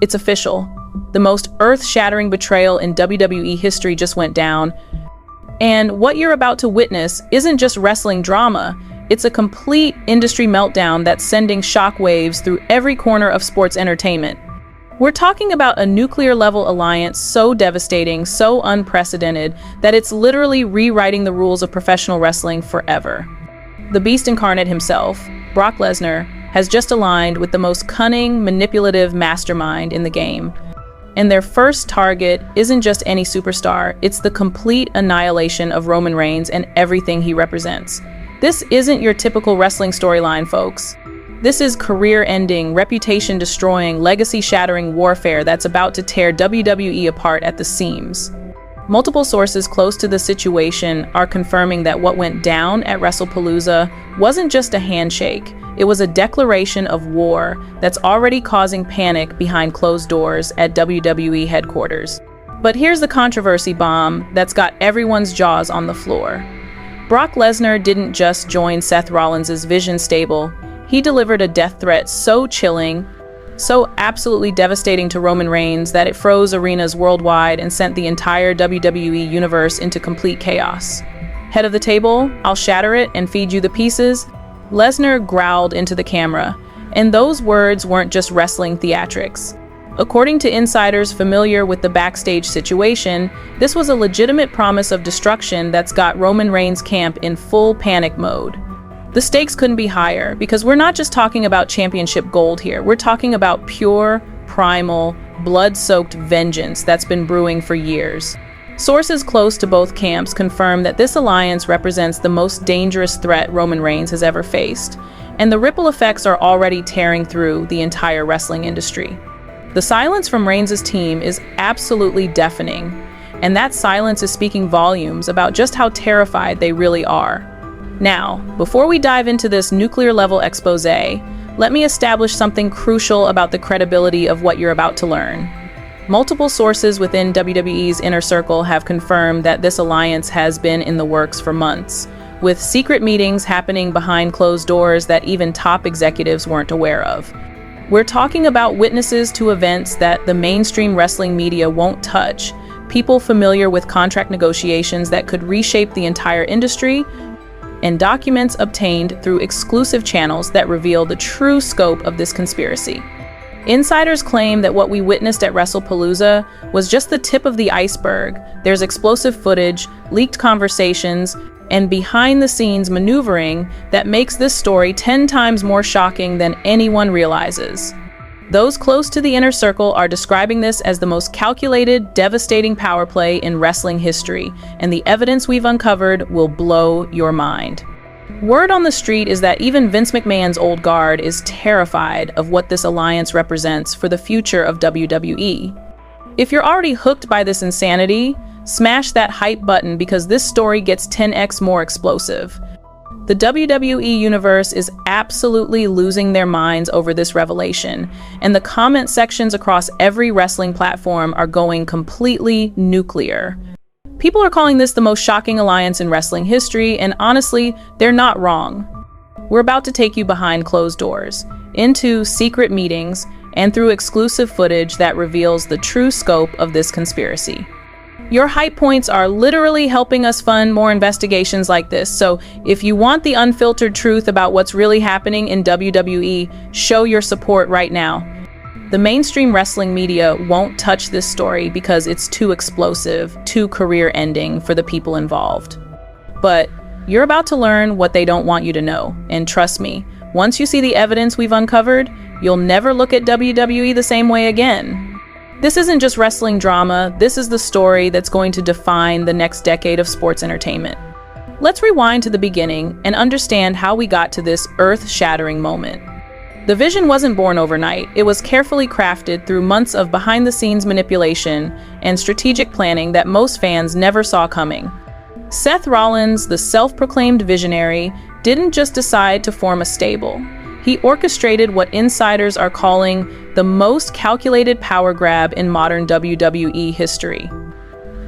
It's official. The most earth-shattering betrayal in WWE history just went down. And what you're about to witness isn't just wrestling drama. It's a complete industry meltdown that's sending shockwaves through every corner of sports entertainment. We're talking about a nuclear-level alliance so devastating, so unprecedented, that it's literally rewriting the rules of professional wrestling forever. The Beast Incarnate himself, Brock Lesnar, has just aligned with the most cunning, manipulative mastermind in the game. And their first target isn't just any superstar, it's the complete annihilation of Roman Reigns and everything he represents. This isn't your typical wrestling storyline, folks. This is career-ending, reputation-destroying, legacy-shattering warfare that's about to tear WWE apart at the seams. Multiple sources close to the situation are confirming that what went down at WrestlePalooza wasn't just a handshake. It was a declaration of war that's already causing panic behind closed doors at WWE headquarters. But here's the controversy bomb that's got everyone's jaws on the floor. Brock Lesnar didn't just join Seth Rollins' Vision stable. He delivered a death threat so chilling, so absolutely devastating to Roman Reigns that it froze arenas worldwide and sent the entire WWE universe into complete chaos. Head of the table, I'll shatter it and feed you the pieces. Lesnar growled into the camera, and those words weren't just wrestling theatrics. According to insiders familiar with the backstage situation, this was a legitimate promise of destruction that's got Roman Reigns' camp in full panic mode. The stakes couldn't be higher, because we're not just talking about championship gold here. We're talking about pure, primal, blood-soaked vengeance that's been brewing for years. Sources close to both camps confirm that this alliance represents the most dangerous threat Roman Reigns has ever faced, and the ripple effects are already tearing through the entire wrestling industry. The silence from Reigns' team is absolutely deafening, and that silence is speaking volumes about just how terrified they really are. Now, before we dive into this nuclear-level expose, let me establish something crucial about the credibility of what you're about to learn. Multiple sources within WWE's inner circle have confirmed that this alliance has been in the works for months, with secret meetings happening behind closed doors that even top executives weren't aware of. We're talking about witnesses to events that the mainstream wrestling media won't touch, people familiar with contract negotiations that could reshape the entire industry, and documents obtained through exclusive channels that reveal the true scope of this conspiracy. Insiders claim that what we witnessed at WrestlePalooza was just the tip of the iceberg. There's explosive footage, leaked conversations, and behind-the-scenes maneuvering that makes this story 10 times more shocking than anyone realizes. Those close to the inner circle are describing this as the most calculated, devastating power play in wrestling history, and the evidence we've uncovered will blow your mind. Word on the street is that even Vince McMahon's old guard is terrified of what this alliance represents for the future of WWE. If you're already hooked by this insanity, smash that hype button because this story gets 10x more explosive. The WWE universe is absolutely losing their minds over this revelation, and the comment sections across every wrestling platform are going completely nuclear. People are calling this the most shocking alliance in wrestling history, and honestly, they're not wrong. We're about to take you behind closed doors, into secret meetings, and through exclusive footage that reveals the true scope of this conspiracy. Your hype points are literally helping us fund more investigations like this, so if you want the unfiltered truth about what's really happening in WWE, show your support right now. The mainstream wrestling media won't touch this story because it's too explosive, too career-ending for the people involved. But you're about to learn what they don't want you to know, and trust me, once you see the evidence we've uncovered, you'll never look at WWE the same way again. This isn't just wrestling drama, this is the story that's going to define the next decade of sports entertainment. Let's rewind to the beginning and understand how we got to this earth-shattering moment. The vision wasn't born overnight. It was carefully crafted through months of behind-the-scenes manipulation and strategic planning that most fans never saw coming. Seth Rollins, the self-proclaimed visionary, didn't just decide to form a stable. He orchestrated what insiders are calling the most calculated power grab in modern WWE history.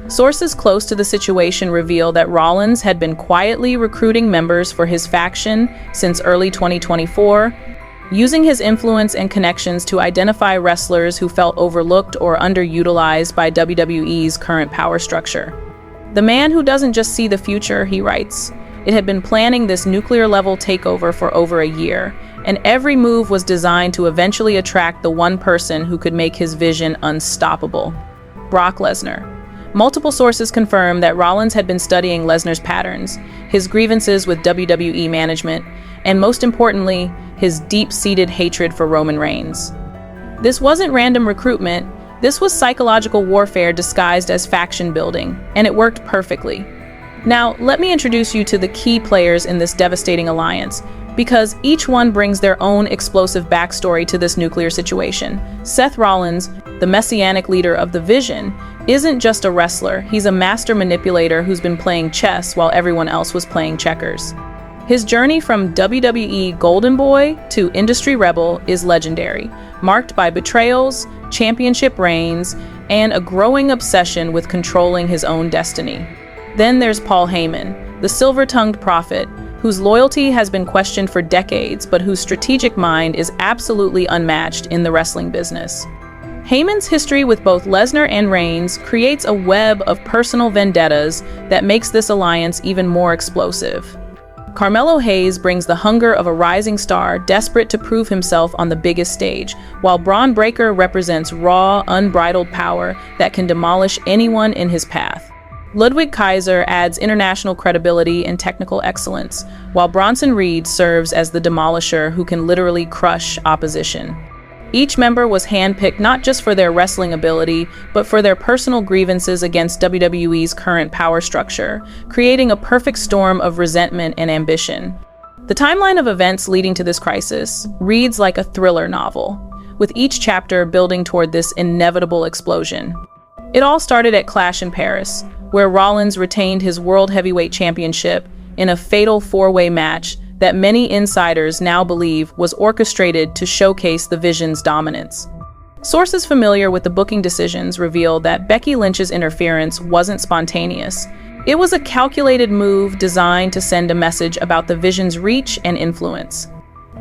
Sources close to the situation reveal that Rollins had been quietly recruiting members for his faction since early 2024, using his influence and connections to identify wrestlers who felt overlooked or underutilized by WWE's current power structure. The man who doesn't just see the future, he writes, it had been planning this nuclear-level takeover for over a year, and every move was designed to eventually attract the one person who could make his vision unstoppable: Brock Lesnar. Multiple sources confirm that Rollins had been studying Lesnar's patterns, his grievances with WWE management, and most importantly, his deep-seated hatred for Roman Reigns. This wasn't random recruitment, this was psychological warfare disguised as faction building, and it worked perfectly. Now, let me introduce you to the key players in this devastating alliance, because each one brings their own explosive backstory to this nuclear situation. Seth Rollins, the messianic leader of the Vision, isn't just a wrestler, he's a master manipulator who's been playing chess while everyone else was playing checkers. His journey from WWE Golden Boy to Industry Rebel is legendary, marked by betrayals, championship reigns, and a growing obsession with controlling his own destiny. Then there's Paul Heyman, the silver-tongued prophet, whose loyalty has been questioned for decades, but whose strategic mind is absolutely unmatched in the wrestling business. Heyman's history with both Lesnar and Reigns creates a web of personal vendettas that makes this alliance even more explosive. Carmelo Hayes brings the hunger of a rising star desperate to prove himself on the biggest stage, while Bron Breakker represents raw, unbridled power that can demolish anyone in his path. Ludwig Kaiser adds international credibility and technical excellence, while Bronson Reed serves as the demolisher who can literally crush opposition. Each member was handpicked not just for their wrestling ability, but for their personal grievances against WWE's current power structure, creating a perfect storm of resentment and ambition. The timeline of events leading to this crisis reads like a thriller novel, with each chapter building toward this inevitable explosion. It all started at Clash in Paris, where Rollins retained his World Heavyweight Championship in a fatal four-way match that many insiders now believe was orchestrated to showcase the Vision's dominance. Sources familiar with the booking decisions reveal that Becky Lynch's interference wasn't spontaneous. It was a calculated move designed to send a message about the Vision's reach and influence.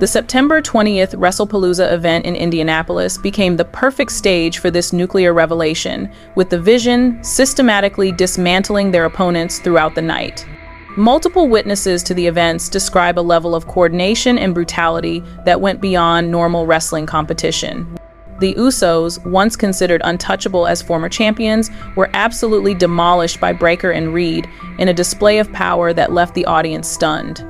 The September 20th WrestlePalooza event in Indianapolis became the perfect stage for this nuclear revelation, with the Vision systematically dismantling their opponents throughout the night. Multiple witnesses to the events describe a level of coordination and brutality that went beyond normal wrestling competition. The Usos, once considered untouchable as former champions, were absolutely demolished by Breakker and Reed in a display of power that left the audience stunned.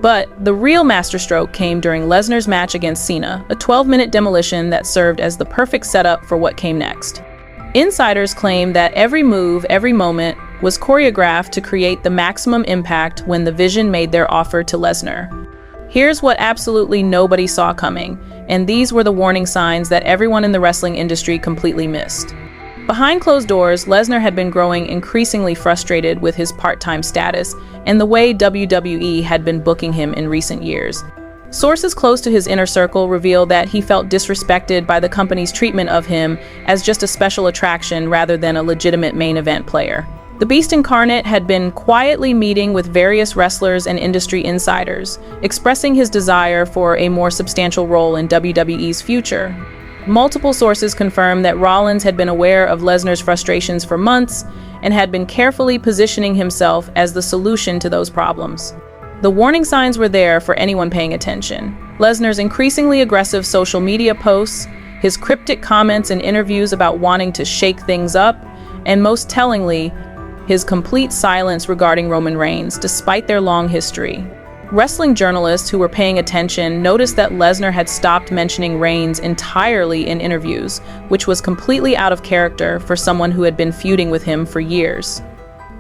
But the real masterstroke came during Lesnar's match against Cena, a 12-minute demolition that served as the perfect setup for what came next. Insiders claim that every move, every moment, was choreographed to create the maximum impact when the Vision made their offer to Lesnar. Here's what absolutely nobody saw coming, and these were the warning signs that everyone in the wrestling industry completely missed. Behind closed doors, Lesnar had been growing increasingly frustrated with his part-time status and the way WWE had been booking him in recent years. Sources close to his inner circle reveal that he felt disrespected by the company's treatment of him as just a special attraction rather than a legitimate main event player. The Beast Incarnate had been quietly meeting with various wrestlers and industry insiders, expressing his desire for a more substantial role in WWE's future. Multiple sources confirm that Rollins had been aware of Lesnar's frustrations for months and had been carefully positioning himself as the solution to those problems. The warning signs were there for anyone paying attention. Lesnar's increasingly aggressive social media posts, his cryptic comments in interviews about wanting to shake things up, and most tellingly, his complete silence regarding Roman Reigns, despite their long history. Wrestling journalists who were paying attention noticed that Lesnar had stopped mentioning Reigns entirely in interviews, which was completely out of character for someone who had been feuding with him for years.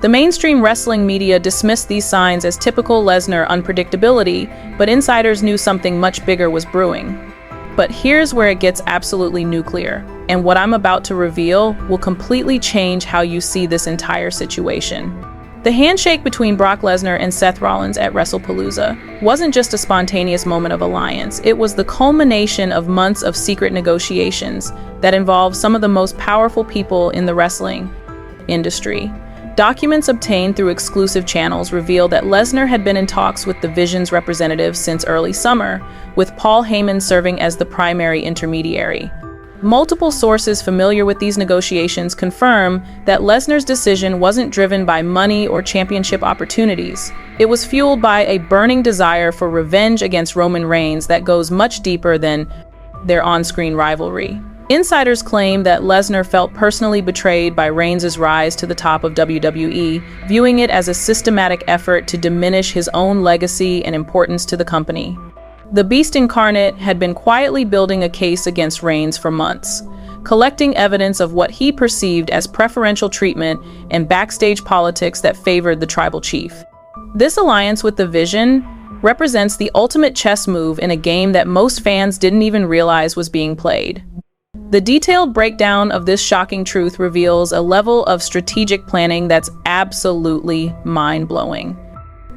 The mainstream wrestling media dismissed these signs as typical Lesnar unpredictability, but insiders knew something much bigger was brewing. But here's where it gets absolutely nuclear, and what I'm about to reveal will completely change how you see this entire situation. The handshake between Brock Lesnar and Seth Rollins at WrestlePalooza wasn't just a spontaneous moment of alliance, it was the culmination of months of secret negotiations that involved some of the most powerful people in the wrestling industry. Documents obtained through exclusive channels reveal that Lesnar had been in talks with the Vision's representatives since early summer, with Paul Heyman serving as the primary intermediary. Multiple sources familiar with these negotiations confirm that Lesnar's decision wasn't driven by money or championship opportunities. It was fueled by a burning desire for revenge against Roman Reigns that goes much deeper than their on-screen rivalry. Insiders claim that Lesnar felt personally betrayed by Reigns' rise to the top of WWE, viewing it as a systematic effort to diminish his own legacy and importance to the company. The Beast Incarnate had been quietly building a case against Reigns for months, collecting evidence of what he perceived as preferential treatment and backstage politics that favored the tribal chief. This alliance with the Vision represents the ultimate chess move in a game that most fans didn't even realize was being played. The detailed breakdown of this shocking truth reveals a level of strategic planning that's absolutely mind-blowing.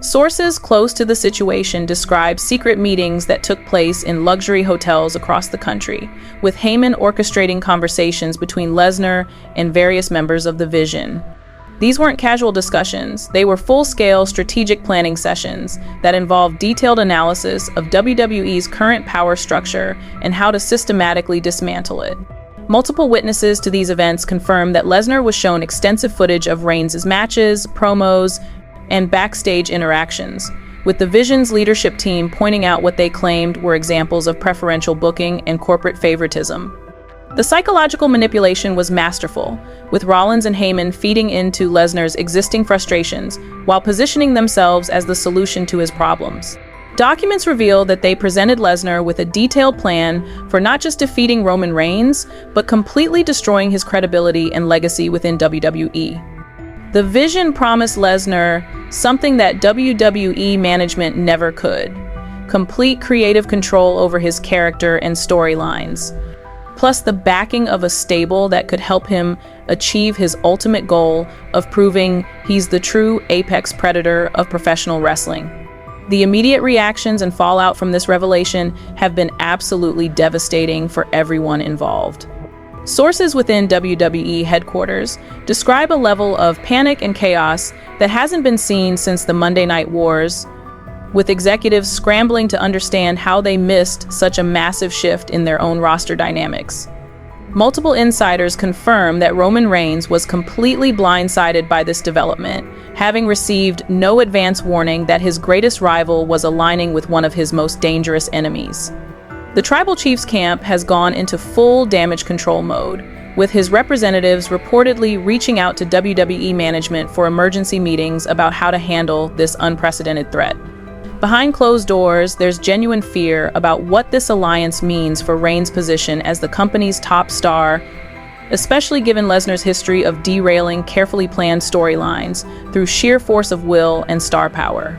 Sources close to the situation describe secret meetings that took place in luxury hotels across the country, with Heyman orchestrating conversations between Lesnar and various members of the Vision. These weren't casual discussions, they were full-scale strategic planning sessions that involved detailed analysis of WWE's current power structure and how to systematically dismantle it. Multiple witnesses to these events confirm that Lesnar was shown extensive footage of Reigns' matches, promos, and backstage interactions, with the Vision's leadership team pointing out what they claimed were examples of preferential booking and corporate favoritism. The psychological manipulation was masterful, with Rollins and Heyman feeding into Lesnar's existing frustrations while positioning themselves as the solution to his problems. Documents reveal that they presented Lesnar with a detailed plan for not just defeating Roman Reigns, but completely destroying his credibility and legacy within WWE. The Vision promised Lesnar something that WWE management never could: complete creative control over his character and storylines, plus the backing of a stable that could help him achieve his ultimate goal of proving he's the true apex predator of professional wrestling. The immediate reactions and fallout from this revelation have been absolutely devastating for everyone involved. Sources within WWE headquarters describe a level of panic and chaos that hasn't been seen since the Monday Night Wars, with executives scrambling to understand how they missed such a massive shift in their own roster dynamics. Multiple insiders confirm that Roman Reigns was completely blindsided by this development, having received no advance warning that his greatest rival was aligning with one of his most dangerous enemies. The Tribal Chief's camp has gone into full damage control mode, with his representatives reportedly reaching out to WWE management for emergency meetings about how to handle this unprecedented threat. Behind closed doors, there's genuine fear about what this alliance means for Reigns' position as the company's top star, especially given Lesnar's history of derailing carefully planned storylines through sheer force of will and star power.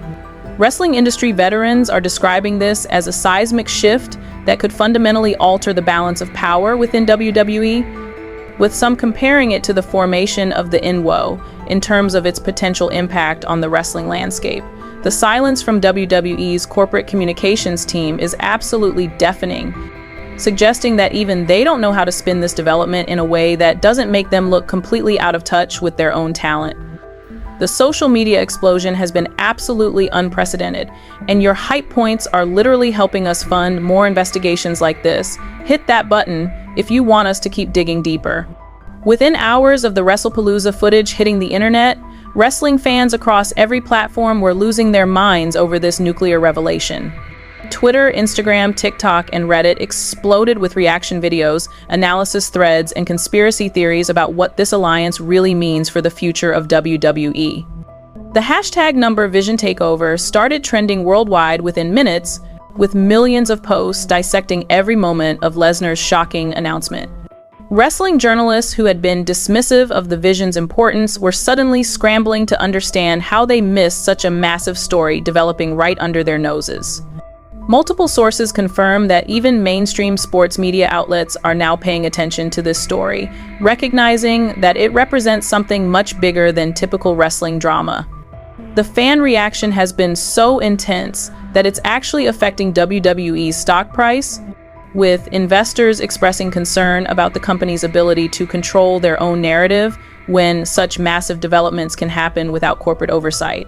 Wrestling industry veterans are describing this as a seismic shift that could fundamentally alter the balance of power within WWE, with some comparing it to the formation of the NWO in terms of its potential impact on the wrestling landscape. The silence from WWE's corporate communications team is absolutely deafening, suggesting that even they don't know how to spin this development in a way that doesn't make them look completely out of touch with their own talent. The social media explosion has been absolutely unprecedented, and your hype points are literally helping us fund more investigations like this. Hit that button if you want us to keep digging deeper. Within hours of the WrestlePalooza footage hitting the internet, wrestling fans across every platform were losing their minds over this nuclear revelation. Twitter, Instagram, TikTok, and Reddit exploded with reaction videos, analysis threads, and conspiracy theories about what this alliance really means for the future of WWE. The hashtag number Vision Takeover started trending worldwide within minutes, with millions of posts dissecting every moment of Lesnar's shocking announcement. Wrestling journalists who had been dismissive of the Vision's importance were suddenly scrambling to understand how they missed such a massive story developing right under their noses. Multiple sources confirm that even mainstream sports media outlets are now paying attention to this story, recognizing that it represents something much bigger than typical wrestling drama. The fan reaction has been so intense that it's actually affecting WWE's stock price, with investors expressing concern about the company's ability to control their own narrative when such massive developments can happen without corporate oversight.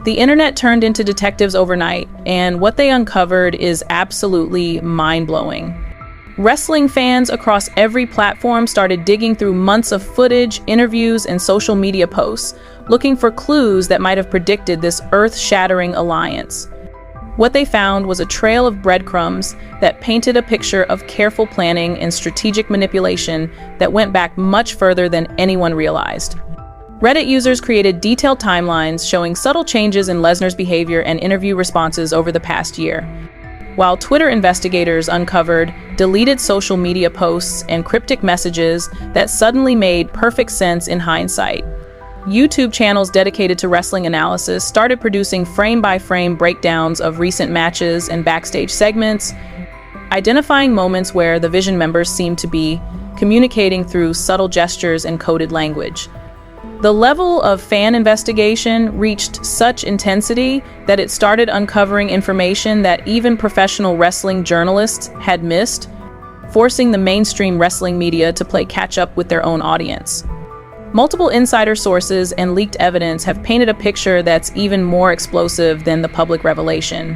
The internet turned into detectives overnight, and what they uncovered is absolutely mind-blowing. Wrestling fans across every platform started digging through months of footage, interviews, and social media posts, looking for clues that might have predicted this earth-shattering alliance. What they found was a trail of breadcrumbs that painted a picture of careful planning and strategic manipulation that went back much further than anyone realized. Reddit users created detailed timelines showing subtle changes in Lesnar's behavior and interview responses over the past year, while Twitter investigators uncovered deleted social media posts and cryptic messages that suddenly made perfect sense in hindsight. YouTube channels dedicated to wrestling analysis started producing frame-by-frame breakdowns of recent matches and backstage segments, identifying moments where the Vision members seemed to be communicating through subtle gestures and coded language. The level of fan investigation reached such intensity that it started uncovering information that even professional wrestling journalists had missed, forcing the mainstream wrestling media to play catch-up with their own audience. Multiple insider sources and leaked evidence have painted a picture that's even more explosive than the public revelation.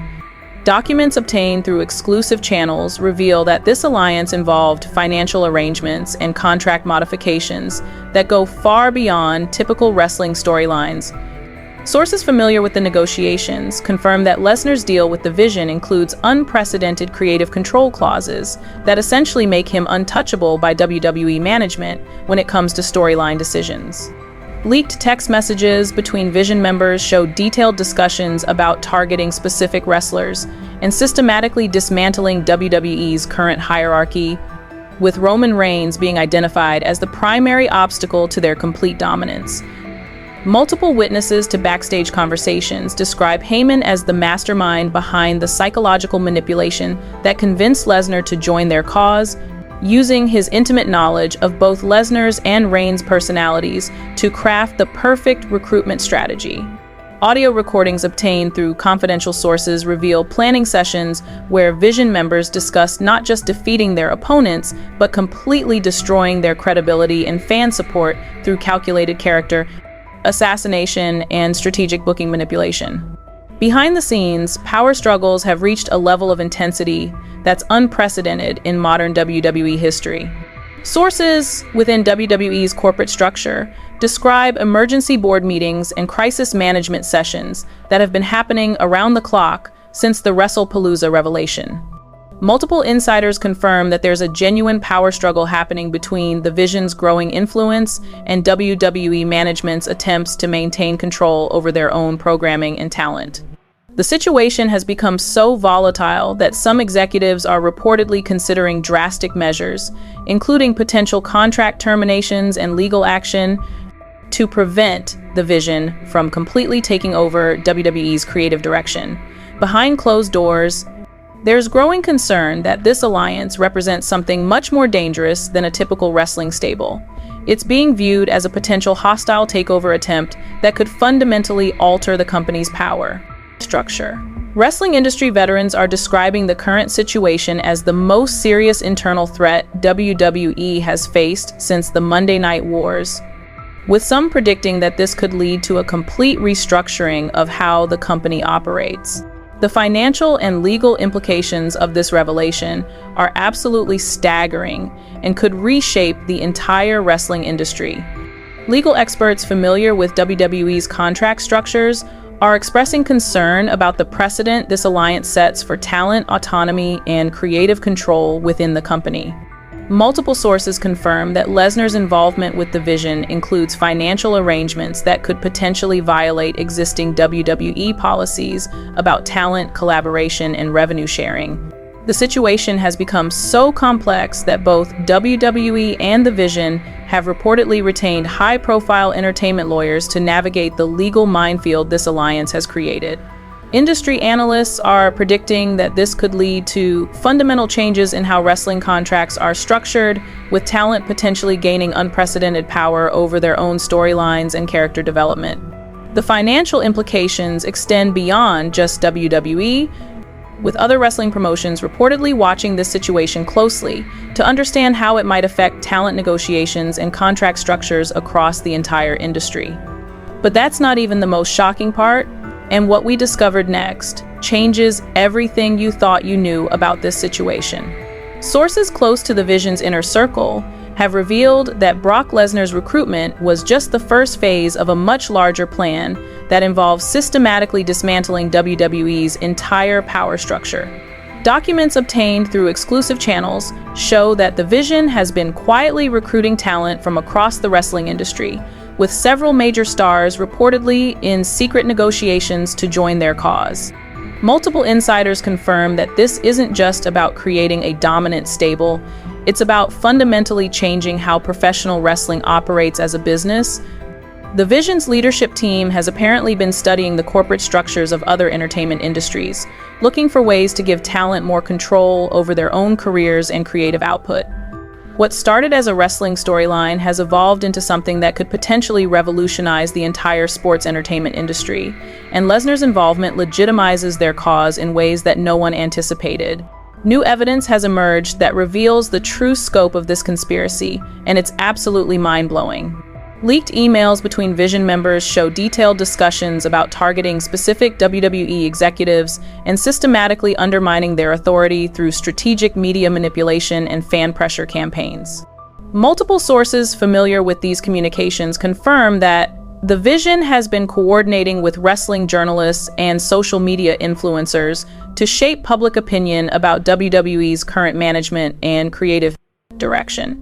Documents obtained through exclusive channels reveal that this alliance involved financial arrangements and contract modifications that go far beyond typical wrestling storylines. Sources familiar with the negotiations confirm that Lesnar's deal with the Vision includes unprecedented creative control clauses that essentially make him untouchable by WWE management when it comes to storyline decisions. Leaked text messages between Vision members show detailed discussions about targeting specific wrestlers and systematically dismantling WWE's current hierarchy, with Roman Reigns being identified as the primary obstacle to their complete dominance. Multiple witnesses to backstage conversations describe Heyman as the mastermind behind the psychological manipulation that convinced Lesnar to join their cause, using his intimate knowledge of both Lesnar's and Reigns' personalities to craft the perfect recruitment strategy. Audio recordings obtained through confidential sources reveal planning sessions where Vision members discussed not just defeating their opponents, but completely destroying their credibility and fan support through calculated character assassination and strategic booking manipulation. Behind the scenes, power struggles have reached a level of intensity that's unprecedented in modern WWE history. Sources within WWE's corporate structure describe emergency board meetings and crisis management sessions that have been happening around the clock since the WrestlePalooza revelation. Multiple insiders confirm that there's a genuine power struggle happening between the Vision's growing influence and WWE management's attempts to maintain control over their own programming and talent. The situation has become so volatile that some executives are reportedly considering drastic measures, including potential contract terminations and legal action, to prevent the Vision from completely taking over WWE's creative direction. Behind closed doors, there's growing concern that this alliance represents something much more dangerous than a typical wrestling stable. It's being viewed as a potential hostile takeover attempt that could fundamentally alter the company's power structure. Wrestling industry veterans are describing the current situation as the most serious internal threat WWE has faced since the Monday Night Wars, with some predicting that this could lead to a complete restructuring of how the company operates. The financial and legal implications of this revelation are absolutely staggering and could reshape the entire wrestling industry. Legal experts familiar with WWE's contract structures are expressing concern about the precedent this alliance sets for talent, autonomy, and creative control within the company. Multiple sources confirm that Lesnar's involvement with the Vision includes financial arrangements that could potentially violate existing WWE policies about talent, collaboration, and revenue sharing. The situation has become so complex that both WWE and the Vision have reportedly retained high-profile entertainment lawyers to navigate the legal minefield this alliance has created. Industry analysts are predicting that this could lead to fundamental changes in how wrestling contracts are structured, with talent potentially gaining unprecedented power over their own storylines and character development. The financial implications extend beyond just WWE. with other wrestling promotions reportedly watching this situation closely to understand how it might affect talent negotiations and contract structures across the entire industry. But that's not even the most shocking part, and what we discovered next changes everything you thought you knew about this situation. Sources close to the Vision's inner circle have revealed that Brock Lesnar's recruitment was just the first phase of a much larger plan that involves systematically dismantling WWE's entire power structure. Documents obtained through exclusive channels show that the Vision has been quietly recruiting talent from across the wrestling industry, with several major stars reportedly in secret negotiations to join their cause. Multiple insiders confirm that this isn't just about creating a dominant stable, it's about fundamentally changing how professional wrestling operates as a business. The Vision's leadership team has apparently been studying the corporate structures of other entertainment industries, looking for ways to give talent more control over their own careers and creative output. What started as a wrestling storyline has evolved into something that could potentially revolutionize the entire sports entertainment industry, and Lesnar's involvement legitimizes their cause in ways that no one anticipated. New evidence has emerged that reveals the true scope of this conspiracy, and it's absolutely mind-blowing. Leaked emails between Vision members show detailed discussions about targeting specific WWE executives and systematically undermining their authority through strategic media manipulation and fan pressure campaigns. Multiple sources familiar with these communications confirm that the Vision has been coordinating with wrestling journalists and social media influencers to shape public opinion about WWE's current management and creative direction.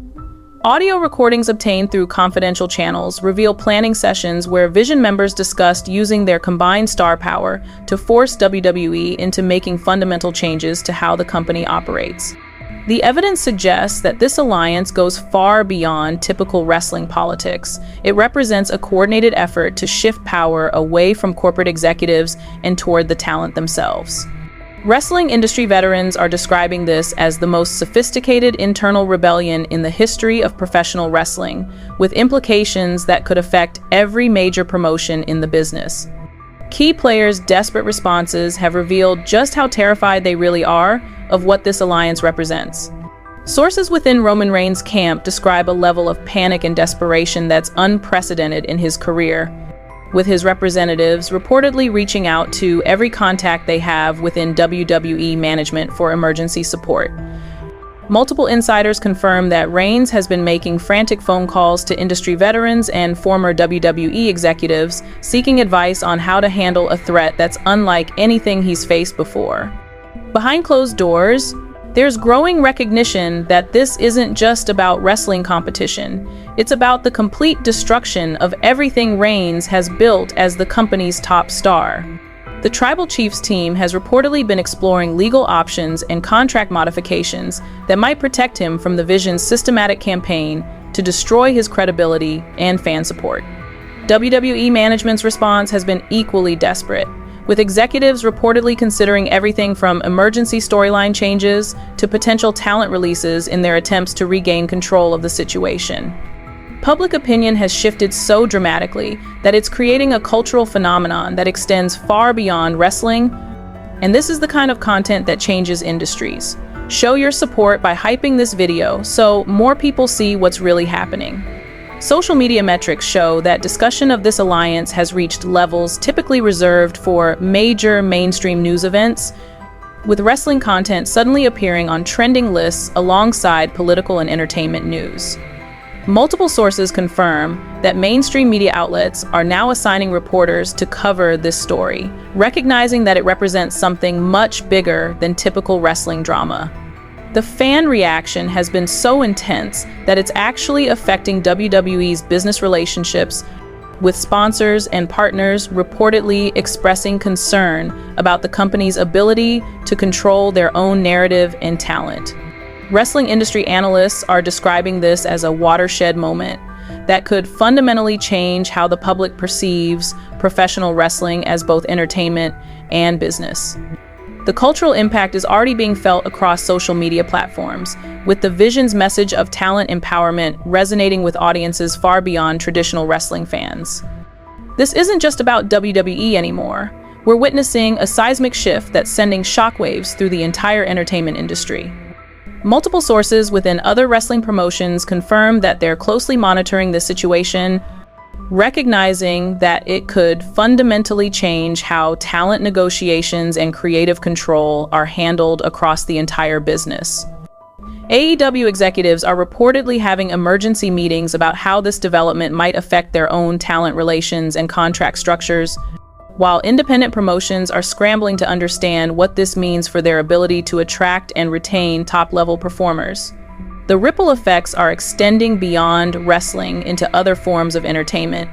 Audio recordings obtained through confidential channels reveal planning sessions where Vision members discussed using their combined star power to force WWE into making fundamental changes to how the company operates. The evidence suggests that this alliance goes far beyond typical wrestling politics. It represents a coordinated effort to shift power away from corporate executives and toward the talent themselves. Wrestling industry veterans are describing this as the most sophisticated internal rebellion in the history of professional wrestling, with implications that could affect every major promotion in the business. Key players' desperate responses have revealed just how terrified they really are of what this alliance represents. Sources within Roman Reigns' camp describe a level of panic and desperation that's unprecedented in his career, with his representatives reportedly reaching out to every contact they have within WWE management for emergency support. Multiple insiders confirm that Reigns has been making frantic phone calls to industry veterans and former WWE executives, seeking advice on how to handle a threat that's unlike anything he's faced before. Behind closed doors, there's growing recognition that this isn't just about wrestling competition. It's about the complete destruction of everything Reigns has built as the company's top star. The Tribal Chiefs team has reportedly been exploring legal options and contract modifications that might protect him from the Vision's systematic campaign to destroy his credibility and fan support. WWE management's response has been equally desperate, with executives reportedly considering everything from emergency storyline changes to potential talent releases in their attempts to regain control of the situation. Public opinion has shifted so dramatically that it's creating a cultural phenomenon that extends far beyond wrestling, and this is the kind of content that changes industries. Show your support by hyping this video so more people see what's really happening. Social media metrics show that discussion of this alliance has reached levels typically reserved for major mainstream news events, with wrestling content suddenly appearing on trending lists alongside political and entertainment news. Multiple sources confirm that mainstream media outlets are now assigning reporters to cover this story, recognizing that it represents something much bigger than typical wrestling drama. The fan reaction has been so intense that it's actually affecting WWE's business relationships, with sponsors and partners reportedly expressing concern about the company's ability to control their own narrative and talent. Wrestling industry analysts are describing this as a watershed moment that could fundamentally change how the public perceives professional wrestling as both entertainment and business. The cultural impact is already being felt across social media platforms, with the Vision's message of talent empowerment resonating with audiences far beyond traditional wrestling fans. This isn't just about WWE anymore. We're witnessing a seismic shift that's sending shockwaves through the entire entertainment industry. Multiple sources within other wrestling promotions confirm that they're closely monitoring this situation, recognizing that it could fundamentally change how talent negotiations and creative control are handled across the entire business. AEW executives are reportedly having emergency meetings about how this development might affect their own talent relations and contract structures, while independent promotions are scrambling to understand what this means for their ability to attract and retain top-level performers. The ripple effects are extending beyond wrestling into other forms of entertainment,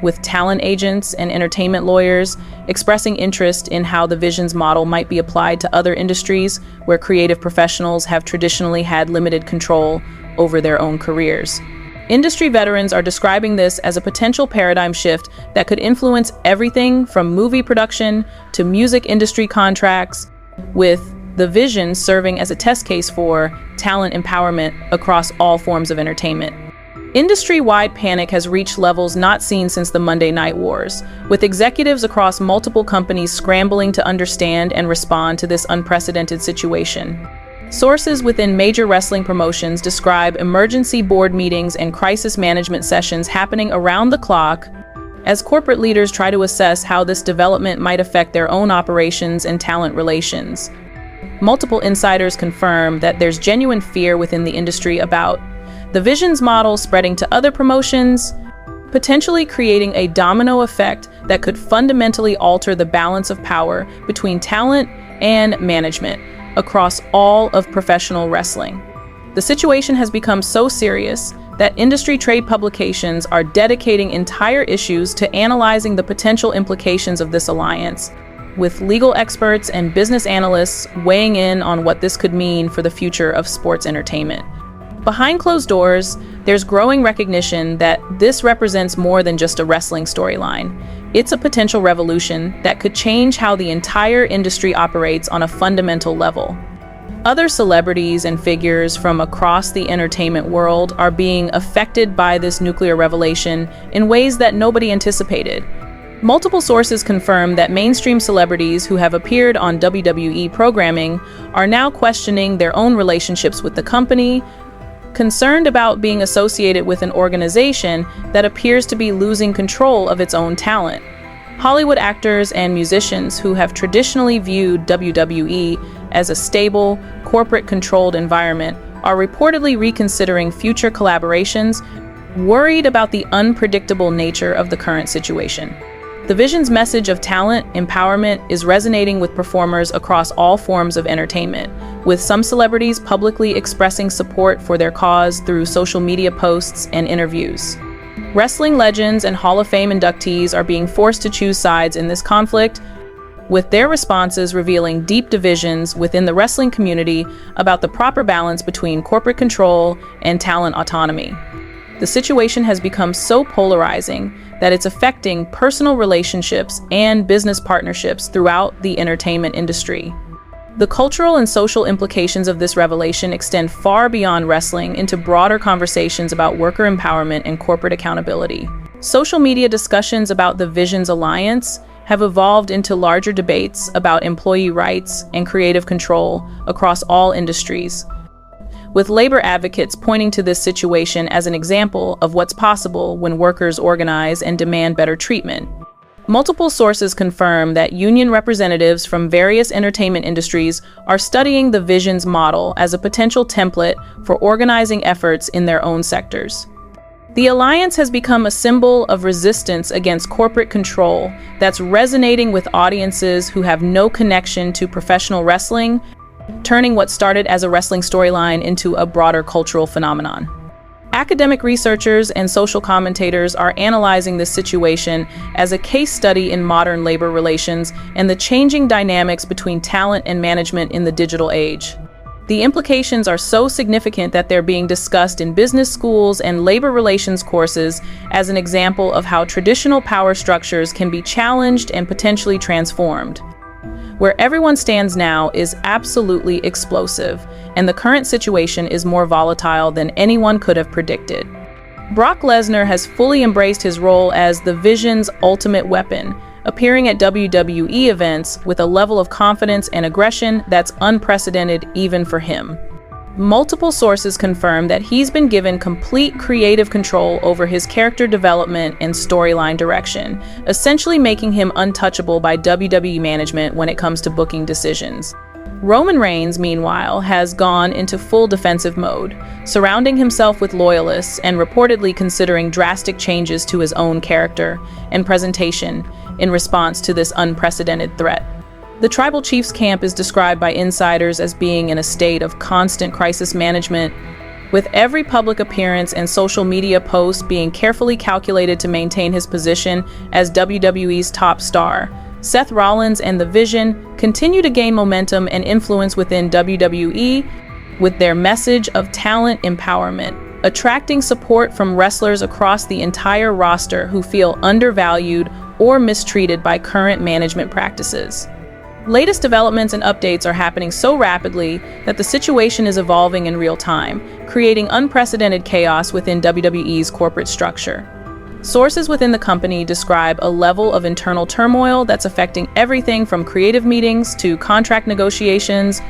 with talent agents and entertainment lawyers expressing interest in how the Visions model might be applied to other industries where creative professionals have traditionally had limited control over their own careers. Industry veterans are describing this as a potential paradigm shift that could influence everything from movie production to music industry contracts, with the Vision serving as a test case for talent empowerment across all forms of entertainment. Industry-wide panic has reached levels not seen since the Monday Night Wars, with executives across multiple companies scrambling to understand and respond to this unprecedented situation. Sources within major wrestling promotions describe emergency board meetings and crisis management sessions happening around the clock as corporate leaders try to assess how this development might affect their own operations and talent relations. Multiple insiders confirm that there's genuine fear within the industry about the Visions model spreading to other promotions, potentially creating a domino effect that could fundamentally alter the balance of power between talent and management across all of professional wrestling. The situation has become so serious that industry trade publications are dedicating entire issues to analyzing the potential implications of this alliance, with legal experts and business analysts weighing in on what this could mean for the future of sports entertainment. Behind closed doors, there's growing recognition that this represents more than just a wrestling storyline. It's a potential revolution that could change how the entire industry operates on a fundamental level. Other celebrities and figures from across the entertainment world are being affected by this nuclear revelation in ways that nobody anticipated. Multiple sources confirm that mainstream celebrities who have appeared on WWE programming are now questioning their own relationships with the company, concerned about being associated with an organization that appears to be losing control of its own talent. Hollywood actors and musicians who have traditionally viewed WWE as a stable, corporate-controlled environment are reportedly reconsidering future collaborations, worried about the unpredictable nature of the current situation. The Vision's message of talent empowerment is resonating with performers across all forms of entertainment, with some celebrities publicly expressing support for their cause through social media posts and interviews. Wrestling legends and Hall of Fame inductees are being forced to choose sides in this conflict, with their responses revealing deep divisions within the wrestling community about the proper balance between corporate control and talent autonomy. The situation has become so polarizing that it's affecting personal relationships and business partnerships throughout the entertainment industry. The cultural and social implications of this revelation extend far beyond wrestling into broader conversations about worker empowerment and corporate accountability. Social media discussions about the Visions alliance have evolved into larger debates about employee rights and creative control across all industries, with labor advocates pointing to this situation as an example of what's possible when workers organize and demand better treatment. Multiple sources confirm that union representatives from various entertainment industries are studying the Visions model as a potential template for organizing efforts in their own sectors. The alliance has become a symbol of resistance against corporate control that's resonating with audiences who have no connection to professional wrestling, turning what started as a wrestling storyline into a broader cultural phenomenon. Academic researchers and social commentators are analyzing this situation as a case study in modern labor relations and the changing dynamics between talent and management in the digital age. The implications are so significant that they're being discussed in business schools and labor relations courses as an example of how traditional power structures can be challenged and potentially transformed. Where everyone stands now is absolutely explosive, and the current situation is more volatile than anyone could have predicted. Brock Lesnar has fully embraced his role as the Vision's ultimate weapon, appearing at WWE events with a level of confidence and aggression that's unprecedented even for him. Multiple sources confirm that he's been given complete creative control over his character development and storyline direction, essentially making him untouchable by WWE management when it comes to booking decisions. Roman Reigns, meanwhile, has gone into full defensive mode, surrounding himself with loyalists and reportedly considering drastic changes to his own character and presentation in response to this unprecedented threat. The Tribal Chiefs camp is described by insiders as being in a state of constant crisis management, with every public appearance and social media post being carefully calculated to maintain his position as WWE's top star. Seth Rollins and The Vision continue to gain momentum and influence within WWE with their message of talent empowerment, attracting support from wrestlers across the entire roster who feel undervalued or mistreated by current management practices. Latest developments and updates are happening so rapidly that the situation is evolving in real time, creating unprecedented chaos within WWE's corporate structure. Sources within the company describe a level of internal turmoil that's affecting everything from creative meetings to contract negotiations,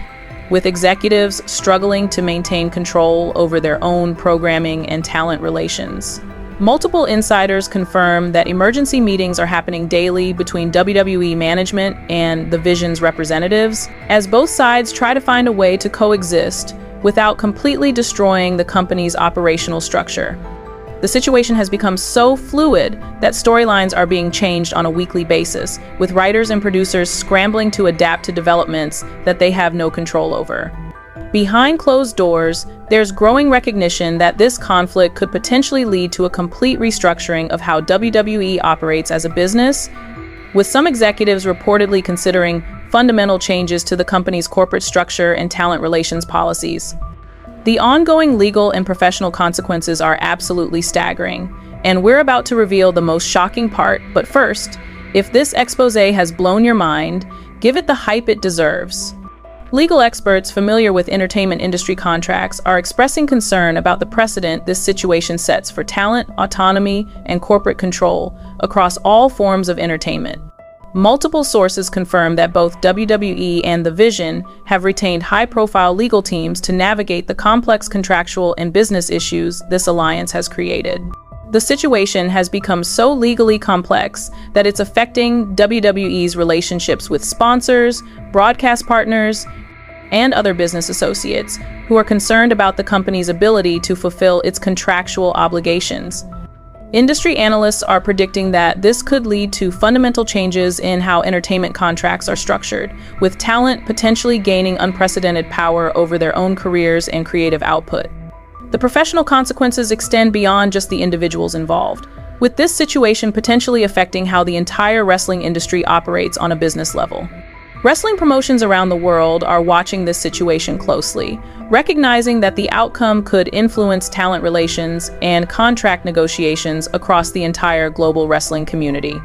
with executives struggling to maintain control over their own programming and talent relations. Multiple insiders confirm that emergency meetings are happening daily between WWE management and The Vision's representatives, as both sides try to find a way to coexist without completely destroying the company's operational structure. The situation has become so fluid that storylines are being changed on a weekly basis, with writers and producers scrambling to adapt to developments that they have no control over. Behind closed doors, there's growing recognition that this conflict could potentially lead to a complete restructuring of how WWE operates as a business, with some executives reportedly considering fundamental changes to the company's corporate structure and talent relations policies. The ongoing legal and professional consequences are absolutely staggering, and we're about to reveal the most shocking part. But first, if this expose has blown your mind, give it the hype it deserves. Legal experts familiar with entertainment industry contracts are expressing concern about the precedent this situation sets for talent, autonomy, and corporate control across all forms of entertainment. Multiple sources confirm that both WWE and The Vision have retained high-profile legal teams to navigate the complex contractual and business issues this alliance has created. The situation has become so legally complex that it's affecting WWE's relationships with sponsors, broadcast partners, and other business associates who are concerned about the company's ability to fulfill its contractual obligations. Industry analysts are predicting that this could lead to fundamental changes in how entertainment contracts are structured, with talent potentially gaining unprecedented power over their own careers and creative output. The professional consequences extend beyond just the individuals involved, with this situation potentially affecting how the entire wrestling industry operates on a business level. Wrestling promotions around the world are watching this situation closely, recognizing that the outcome could influence talent relations and contract negotiations across the entire global wrestling community.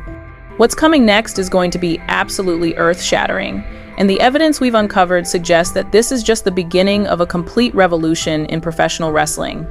What's coming next is going to be absolutely earth-shattering, and the evidence we've uncovered suggests that this is just the beginning of a complete revolution in professional wrestling.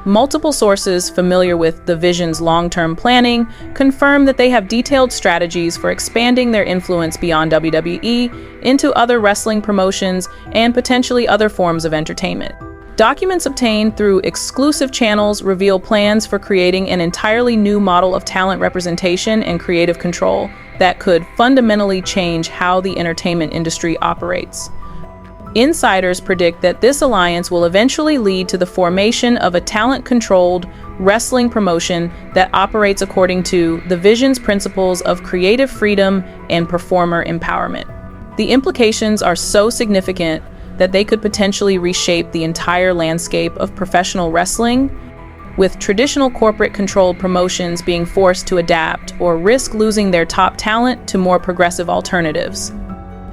Multiple sources familiar with The Vision's long-term planning confirm that they have detailed strategies for expanding their influence beyond WWE into other wrestling promotions and potentially other forms of entertainment. Documents obtained through exclusive channels reveal plans for creating an entirely new model of talent representation and creative control that could fundamentally change how the entertainment industry operates. Insiders predict that this alliance will eventually lead to the formation of a talent-controlled wrestling promotion that operates according to The Vision's principles of creative freedom and performer empowerment. The implications are so significant that they could potentially reshape the entire landscape of professional wrestling, with traditional corporate-controlled promotions being forced to adapt or risk losing their top talent to more progressive alternatives.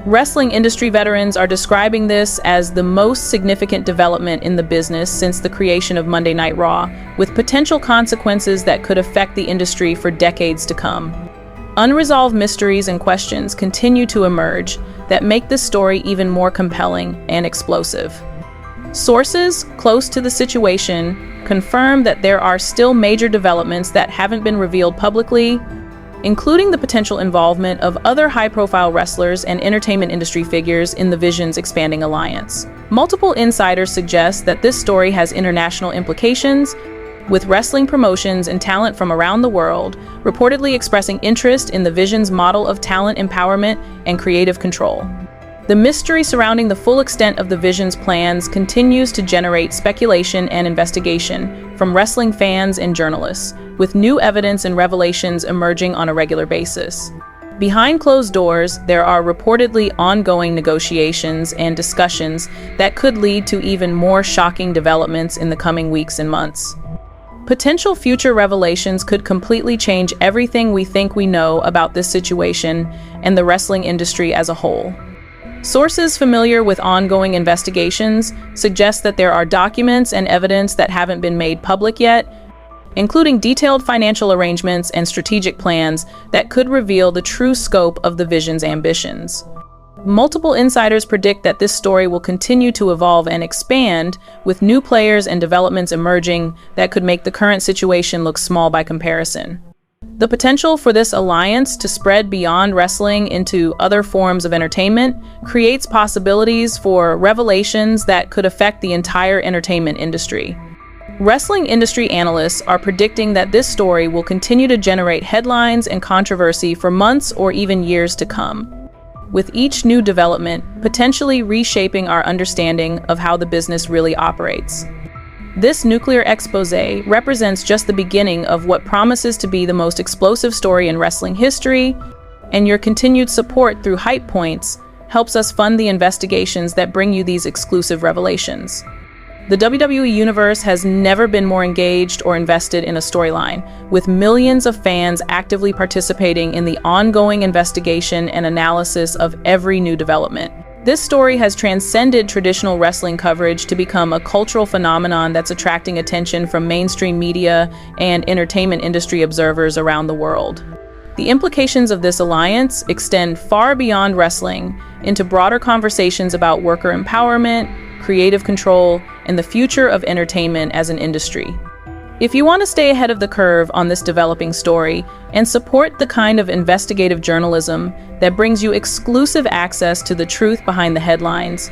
Wrestling industry veterans are describing this as the most significant development in the business since the creation of Monday Night Raw, with potential consequences that could affect the industry for decades to come. Unresolved mysteries and questions continue to emerge that make this story even more compelling and explosive. Sources close to the situation confirm that there are still major developments that haven't been revealed publicly, including the potential involvement of other high-profile wrestlers and entertainment industry figures in the Vision's expanding alliance. Multiple insiders suggest that this story has international implications, with wrestling promotions and talent from around the world reportedly expressing interest in the Vision's model of talent empowerment and creative control. The mystery surrounding the full extent of the Vision's plans continues to generate speculation and investigation from wrestling fans and journalists, with new evidence and revelations emerging on a regular basis. Behind closed doors, there are reportedly ongoing negotiations and discussions that could lead to even more shocking developments in the coming weeks and months. Potential future revelations could completely change everything we think we know about this situation and the wrestling industry as a whole. Sources familiar with ongoing investigations suggest that there are documents and evidence that haven't been made public yet, including detailed financial arrangements and strategic plans that could reveal the true scope of the Vision's ambitions. Multiple insiders predict that this story will continue to evolve and expand, with new players and developments emerging that could make the current situation look small by comparison. The potential for this alliance to spread beyond wrestling into other forms of entertainment creates possibilities for revelations that could affect the entire entertainment industry. Wrestling industry analysts are predicting that this story will continue to generate headlines and controversy for months or even years to come, with each new development potentially reshaping our understanding of how the business really operates. This nuclear expose represents just the beginning of what promises to be the most explosive story in wrestling history, and your continued support through Hype Points helps us fund the investigations that bring you these exclusive revelations. The WWE Universe has never been more engaged or invested in a storyline, with millions of fans actively participating in the ongoing investigation and analysis of every new development. This story has transcended traditional wrestling coverage to become a cultural phenomenon that's attracting attention from mainstream media and entertainment industry observers around the world. The implications of this alliance extend far beyond wrestling into broader conversations about worker empowerment, creative control, and the future of entertainment as an industry. If you want to stay ahead of the curve on this developing story and support the kind of investigative journalism that brings you exclusive access to the truth behind the headlines,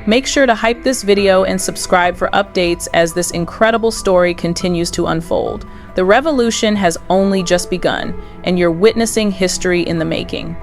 make sure to hype this video and subscribe for updates as this incredible story continues to unfold. The revolution has only just begun, and you're witnessing history in the making.